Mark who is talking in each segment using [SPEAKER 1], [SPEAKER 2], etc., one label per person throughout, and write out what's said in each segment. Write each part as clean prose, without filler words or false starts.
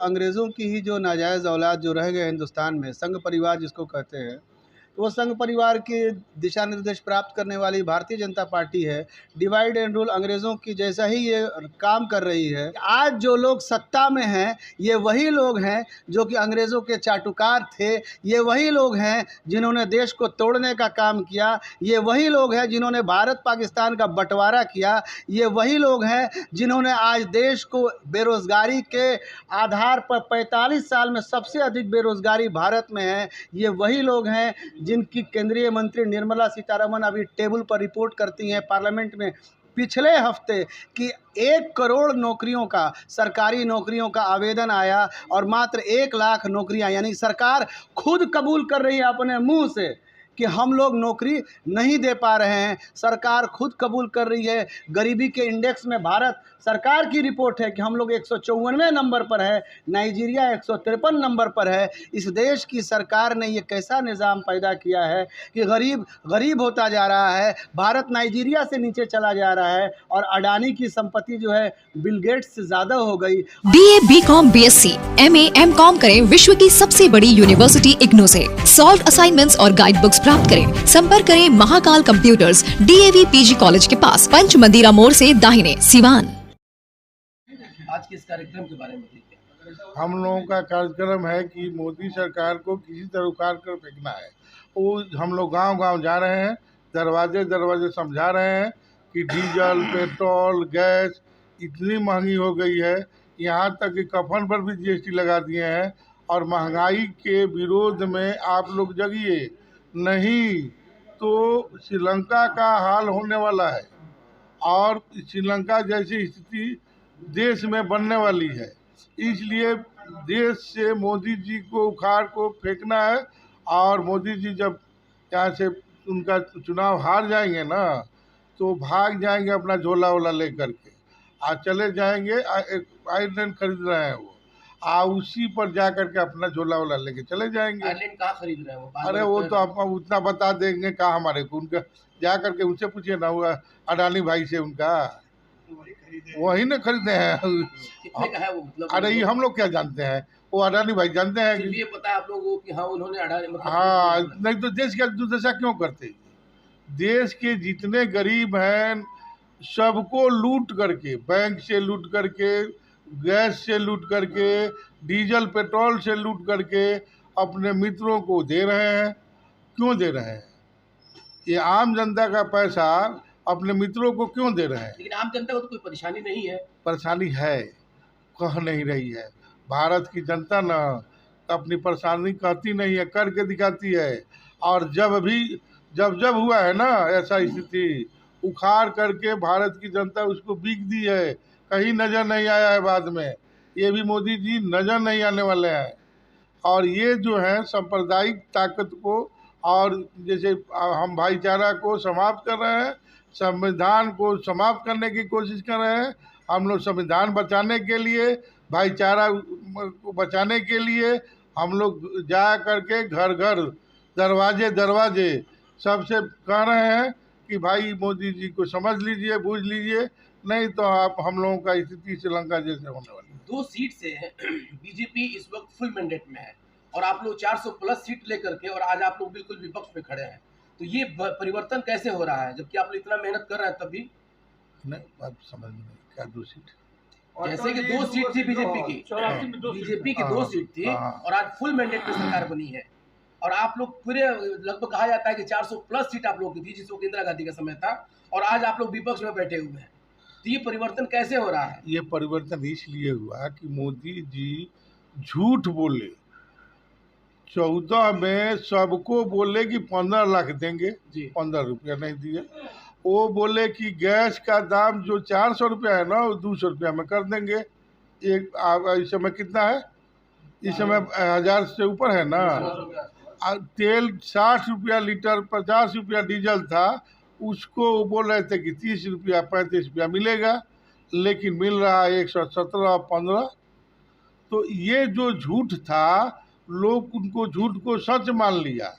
[SPEAKER 1] अंग्रेज़ों की ही जो नाजायज़ औलाद जो रह गए हिंदुस्तान में, संघ परिवार जिसको कहते हैं, तो वो संघ परिवार के दिशा निर्देश प्राप्त करने वाली भारतीय जनता पार्टी है, डिवाइड एंड रूल अंग्रेज़ों की जैसा ही ये काम कर रही है। आज जो लोग सत्ता में हैं, ये वही लोग हैं जो कि अंग्रेज़ों के चाटुकार थे, ये वही लोग हैं जिन्होंने देश को तोड़ने का काम किया, ये वही लोग हैं जिन्होंने भारत पाकिस्तान का बंटवारा किया, ये वही लोग हैं जिन्होंने आज देश को बेरोज़गारी के आधार पर 45 साल में सबसे अधिक बेरोज़गारी भारत में है, ये वही लोग हैं जिनकी केंद्रीय मंत्री निर्मला सीतारमण अभी टेबल पर रिपोर्ट करती हैं पार्लियामेंट में पिछले हफ्ते कि 1 करोड़ नौकरियों का, सरकारी नौकरियों का आवेदन आया और मात्र 1 लाख नौकरियां, यानी सरकार खुद कबूल कर रही है अपने मुंह से कि हम लोग नौकरी नहीं दे पा रहे हैं। सरकार खुद कबूल कर रही है। गरीबी के इंडेक्स में भारत सरकार की रिपोर्ट है कि हम लोग 154वें नंबर पर है, नाइजीरिया 153 नंबर पर है। इस देश की सरकार ने ये कैसा निज़ाम पैदा किया है कि गरीब गरीब होता जा रहा है, भारत नाइजीरिया से नीचे चला जा रहा है और अडानी की संपत्ति जो है बिल गेट्स से ज़्यादा हो गई।
[SPEAKER 2] BA, BCom, BSc, MA, MCom करें विश्व की सबसे बड़ी यूनिवर्सिटी इग्नू से। सॉल्व असाइनमेंट्स और गाइड बुक्स प्राप्त करें। संपर्क करें Mahakal computers, DAV PG college के पास, पंच मंदिरा मोड़ से दाहिने, सिवान।
[SPEAKER 3] आज के इस कार्यक्रम के बारे में बताइए।
[SPEAKER 4] हम लोगों का कार्यक्रम है कि मोदी सरकार को किसी तरह उखाड़ कर फेंकना है। वो हम लोग गांव-गांव जा रहे हैं, दरवाजे दरवाजे समझा रहे हैं कि डीजल, पेट्रोल, गैस इतनी महंगी हो गई है, यहाँ तक कि कफन पर भी GST लगा दिए हैं। और महंगाई के विरोध में आप लोग जगिए, नहीं तो श्रीलंका का हाल होने वाला है और श्रीलंका जैसी स्थिति देश में बनने वाली है। इसलिए देश से मोदी जी को उखाड़ को फेंकना है। और मोदी जी जब यहाँ से उनका चुनाव हार जाएंगे ना, तो भाग जाएंगे अपना झोला वोला लेकर के, आज चले जाएंगे। एक आयरलैंड खरीद रहे हैं वो, उसी पर जा करके अपना झोला वोला लेके चले जाएंगे।
[SPEAKER 3] आयरलैंड कहाँ खरीद रहे हैं वो?
[SPEAKER 4] अरे वो तो आप उतना बता देंगे कहाँ हमारे को, उनका जा करके उनसे पूछिए ना, वो अडानी भाई से, उनका वही ना खरीदे हैं।
[SPEAKER 3] कितने का है वो? मतलब
[SPEAKER 4] अरे ये हम लोग क्या जानते हैं, वो अडानी भाई जानते हैं
[SPEAKER 3] सिर्फ ये पता है आप लोगों को कि हाँ उन्होंने अडानी, मतलब
[SPEAKER 4] हाँ, नहीं तो देश का दुर्दशा क्यों करते? देश के जितने गरीब हैं सबको लूट करके, बैंक से लूट करके, गैस से लूट करके, डीजल पेट्रोल से लूट करके अपने मित्रों को दे रहे हैं। क्यों दे रहे हैं? ये आम जनता का पैसा अपने मित्रों को क्यों दे रहे हैं?
[SPEAKER 3] लेकिन आम जनता को तो कोई परेशानी नहीं है।
[SPEAKER 4] परेशानी है, कह नहीं रही है। भारत की जनता ना अपनी परेशानी कहती नहीं है, करके दिखाती है। और जब हुआ है ना ऐसा स्थिति, उखाड़ करके भारत की जनता उसको बीक दी है, कहीं नज़र नहीं आया है। बाद में ये भी मोदी जी नज़र नहीं आने वाले हैं। और ये जो है सांप्रदायिक ताकत को, और जैसे हम भाईचारा को समाप्त कर रहे हैं, संविधान को समाप्त करने की कोशिश कर रहे हैं। हम लोग संविधान बचाने के लिए, भाईचारा को बचाने के लिए हम लोग जा करके घर घर, दरवाजे दरवाजे सबसे कह रहे हैं कि भाई मोदी जी को समझ लीजिए, बूझ लीजिए, नहीं तो आप हम लोगों का स्थिति श्रीलंका जैसे होने वाली है।
[SPEAKER 3] 2 सीट से बीजेपी इस वक्त फुल मैंडेट में है और आप लोग 400 प्लस सीट लेकर के, और आज आप लोग बिल्कुल विपक्ष में खड़े हैं। तो ये परिवर्तन कैसे हो रहा है जबकि आप लोग इतना मेहनत कर रहे हैं? तभी
[SPEAKER 4] नहीं, बात समझ में नहीं, क्या 2 सीट?
[SPEAKER 3] जैसे कि 2 सीट थी बीजेपी की 2 सीट थी और आज फुल मैंडेट में सरकार बनी है। और आप लोग पूरे लगभग कहा जाता है कि 400 प्लस सीट आप लोग की थी जिस वक्त इंदिरा गांधी का समय था, और आज आप लोग विपक्ष में बैठे हुए हैं। तो ये परिवर्तन कैसे हो रहा है?
[SPEAKER 4] ये परिवर्तन इसलिए हुआ कि मोदी जी झूठ बोले। 14 में सबको बोले कि 15 लाख देंगे, 15 रुपया नहीं दिए। वो बोले कि गैस का दाम जो 400 रुपया है ना, वो 200 रुपया में कर देंगे। इस समय कितना है? इस समय 1000 से ऊपर है ना। तेल 60 रुपया लीटर, 50 रुपया डीजल था, उसको बोल रहे थे कि 30 रुपया 35 रुपया मिलेगा, लेकिन मिल रहा है 117 15। तो ये जो झूठ था, लोग उनको झूठ को सच मान लिया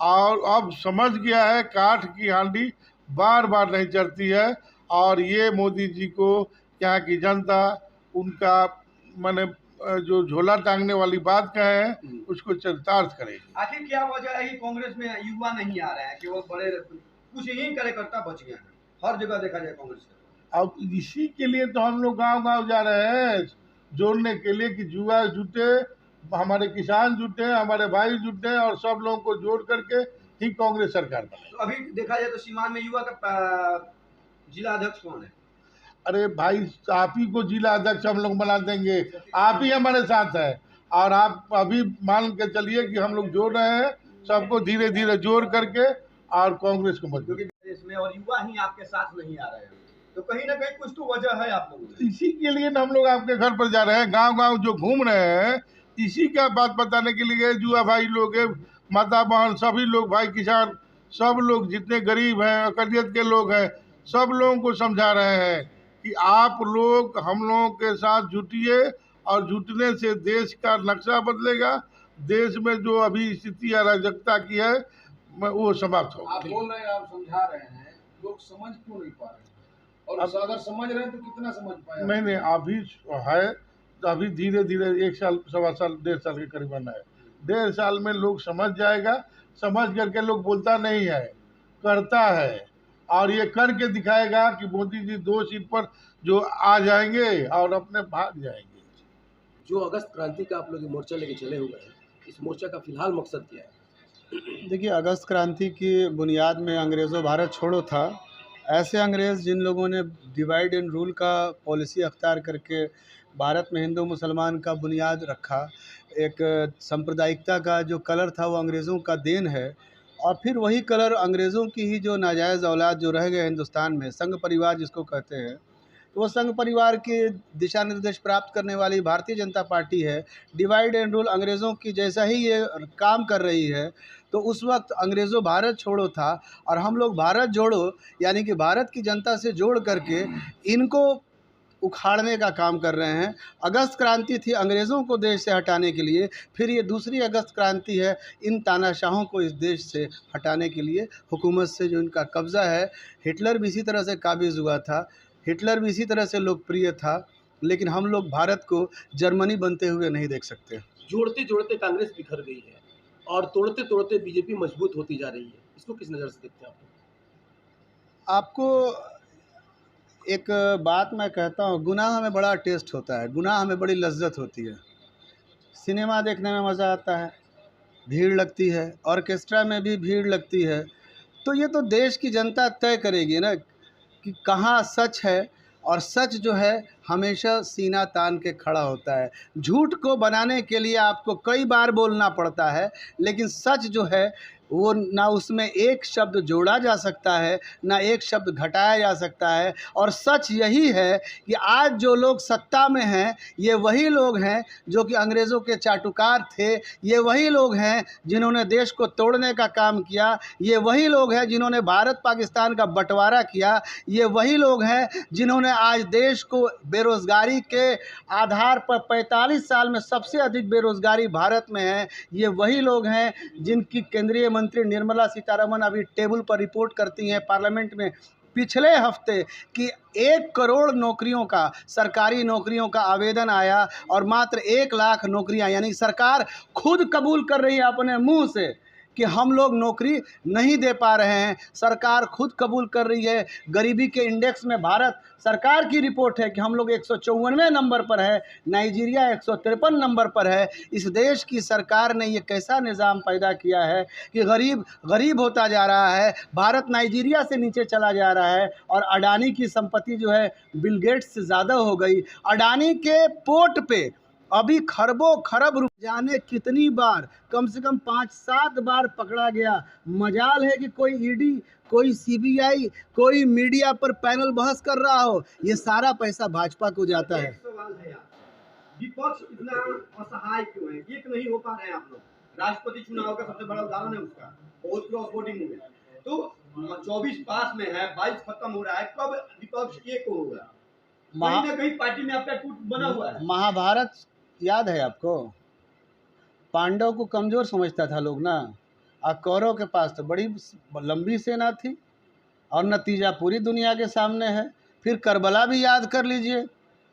[SPEAKER 4] और अब समझ गया है काठ की हांडी बार बार नहीं चढ़ती है। और ये मोदी जी को यहाँ की जनता उनका माने जो झोला टांगने वाली बात कहे हैं उसको चरितार्थ करेगी।
[SPEAKER 5] आखिर क्या वजह है कि कांग्रेस में युवा नहीं आ रहे हैं, केवल बड़े कुछ ही कार्यकर्ता बच गए हैं? हर जगह देखा जाए कांग्रेस का।
[SPEAKER 4] अब इसी के लिए तो हम लोग गांव गांव जा रहे हैं, जोड़ने के लिए कि युवा जुटे, हमारे किसान जुटे, हमारे भाई जुटे और सब लोगों को जोड़ करके ही कांग्रेस सरकार बने।
[SPEAKER 5] तो अभी देखा जाए तो सीमान में युवा का जिला अध्यक्ष कौन है?
[SPEAKER 4] अरे भाई, आप ही को जिला अध्यक्ष हम लोग बना देंगे, आप ही हमारे साथ है। और आप अभी मान के चलिए कि हम लोग जोड़ रहे हैं, सबको धीरे धीरे जोड़ करके और कांग्रेस को मजबूत।
[SPEAKER 5] देश में और युवा ही आपके साथ नहीं आ रहे हैं, तो कहीं ना कहीं कुछ तो वजह है आप लोगों।
[SPEAKER 4] इसी के लिए हम लोग आपके घर पर जा रहे हैं, गांव गांव जो घूम रहे हैं, इसी का बात बताने के लिए। जुआ भाई लोग, माता बहन, सभी लोग, भाई किसान, सब लोग जितने गरीब हैं, अकलियत के लोग हैं, सब लोगों को समझा रहे हैं कि आप लोग हम लोगों के साथ जुटिए, और जुटने से देश का नक्शा बदलेगा। देश में जो अभी स्थिति अराजकता की है वो समाप्त होगा।
[SPEAKER 6] आप बोल रहे हैं, आप समझा रहे हैं, लोग समझ क्यों नहीं पा रहे? और अगर समझ रहे हैं तो कितना समझ पाए?
[SPEAKER 4] नहीं, अभी है तो अभी धीरे धीरे 1 साल, 1.25 साल, 1.5 साल के करीबन है। 1.5 साल में लोग समझ जाएगा। समझ करके लोग बोलता नहीं है, करता है, और ये करके दिखाएगा कि मोदी जी 2 सीट पर जो आ जाएंगे और अपने भाग जाएंगे।
[SPEAKER 3] जो अगस्त क्रांति का आप लोग मोर्चा लेके चले हुए हैं, इस मोर्चा का फिलहाल मकसद क्या है?
[SPEAKER 1] देखिए, अगस्त क्रांति की बुनियाद में अंग्रेज़ों भारत छोड़ो था। ऐसे अंग्रेज़ जिन लोगों ने डिवाइड एंड रूल का पॉलिसी अख्तियार करके भारत में हिंदू मुसलमान का बुनियाद रखा, एक सांप्रदायिकता का जो कलर था वो अंग्रेज़ों का देन है। और फिर वही कलर अंग्रेज़ों की ही जो नाजायज़ औलाद जो रह गए हिंदुस्तान में, संघ परिवार जिसको कहते हैं, तो वो संघ परिवार के दिशा निर्देश प्राप्त करने वाली भारतीय जनता पार्टी है। डिवाइड एंड रूल अंग्रेज़ों की जैसा ही ये काम कर रही है। तो उस वक्त अंग्रेज़ों भारत छोड़ो था, और हम लोग भारत जोड़ो यानी कि भारत की जनता से जोड़ करके इनको उखाड़ने का काम कर रहे हैं। अगस्त क्रांति थी अंग्रेज़ों को देश से हटाने के लिए, फिर ये दूसरी अगस्त क्रांति है इन तानाशाहों को इस देश से हटाने के लिए, हुकूमत से जो इनका कब्ज़ा है। हिटलर भी इसी तरह से काबिज़ हुआ था, हिटलर भी इसी तरह से लोकप्रिय था, लेकिन हम लोग भारत को जर्मनी बनते हुए नहीं देख सकते।
[SPEAKER 3] जोड़ते जोड़ते कांग्रेस बिखर गई है और तोड़ते तोड़ते बीजेपी मजबूत होती जा रही है, इसको किस नज़र से देखते हैं आप?
[SPEAKER 1] आपको एक बात मैं कहता हूँ, गुनाह में बड़ा टेस्ट होता है, गुनाह में बड़ी लज्जत होती है। सिनेमा देखने में मज़ा आता है, भीड़ लगती है, ऑर्केस्ट्रा में भी भीड़ लगती है। तो ये तो देश की जनता तय करेगी ना कि कहाँ सच है, और सच जो है हमेशा सीना तान के खड़ा होता है। झूठ को बनाने के लिए आपको कई बार बोलना पड़ता है, लेकिन सच जो है वो ना उसमें एक शब्द जोड़ा जा सकता है, ना एक शब्द घटाया जा सकता है। और सच यही है कि आज जो लोग सत्ता में हैं, ये वही लोग हैं जो कि अंग्रेज़ों के चाटुकार थे, ये वही लोग हैं जिन्होंने देश को तोड़ने का काम किया, ये वही लोग हैं जिन्होंने भारत पाकिस्तान का बंटवारा किया, ये वही लोग हैं जिन्होंने आज देश को बेरोज़गारी के आधार पर 45 साल में सबसे अधिक बेरोज़गारी भारत में है, ये वही लोग हैं जिनकी केंद्रीय मंत्री निर्मला सीतारमण अभी टेबल पर रिपोर्ट करती हैं पार्लियामेंट में पिछले हफ्ते कि 1 करोड़ नौकरियों का, सरकारी नौकरियों का आवेदन आया, और मात्र 1 लाख नौकरियां, यानी सरकार खुद कबूल कर रही है अपने मुंह से कि हम लोग नौकरी नहीं दे पा रहे हैं। सरकार खुद कबूल कर रही है। गरीबी के इंडेक्स में भारत सरकार की रिपोर्ट है कि हम लोग 154वें नंबर पर है, नाइजीरिया 153 नंबर पर है। इस देश की सरकार ने ये कैसा निज़ाम पैदा किया है कि गरीब गरीब होता जा रहा है, भारत नाइजीरिया से नीचे चला जा रहा है, और अडानी की संपत्ति जो है बिल गेट्स से ज़्यादा हो गई। अडानी के पोर्ट पे अभी खरबों खरब जाने कितनी बार, कम से कम 5-7 बार पकड़ा गया। मजाल है कि कोई ईडी, कोई सीबीआई, कोई मीडिया पर पैनल बहस कर रहा हो, ये सारा पैसा भाजपा को जाता है।
[SPEAKER 5] सवाल है यार, विपक्ष इतना असहाय क्यों है? एक नहीं हो पा रहे हैं आप लोग। राष्ट्रपति चुनाव का सबसे बड़ा उदाहरण है उसका, बहुत क्रॉस वोटिंग हुई है। तो 24 पास में है, 22 खत्म हो रहा है, कब विपक्ष एक होगा? कहीं ना कहीं पार्टी में आपका टूट बना हुआ है।
[SPEAKER 1] महाभारत याद है आपको? पांडव को कमज़ोर समझता था लोग ना, और कौरव के पास तो बड़ी लंबी सेना थी, और नतीजा पूरी दुनिया के सामने है। फिर करबला भी याद कर लीजिए,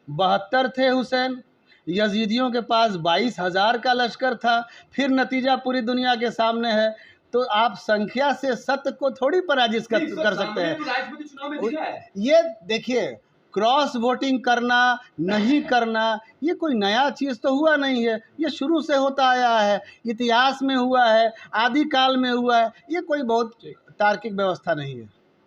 [SPEAKER 1] 72 थे हुसैन, यजीदियों के पास 22,000 का लश्कर था, फिर नतीजा पूरी दुनिया के सामने है। तो आप संख्या से सत्य को थोड़ी पराजित कर सकते हैं।
[SPEAKER 5] राष्ट्रपति चुनाव में दिखा है।
[SPEAKER 1] ये देखिए, क्रॉस वोटिंग करना नहीं करना ये कोई नया चीज़ तो हुआ नहीं है, ये शुरू से होता आया है, इतिहास में हुआ है, आदिकाल में हुआ है, ये कोई बहुत तार्किक व्यवस्था नहीं है।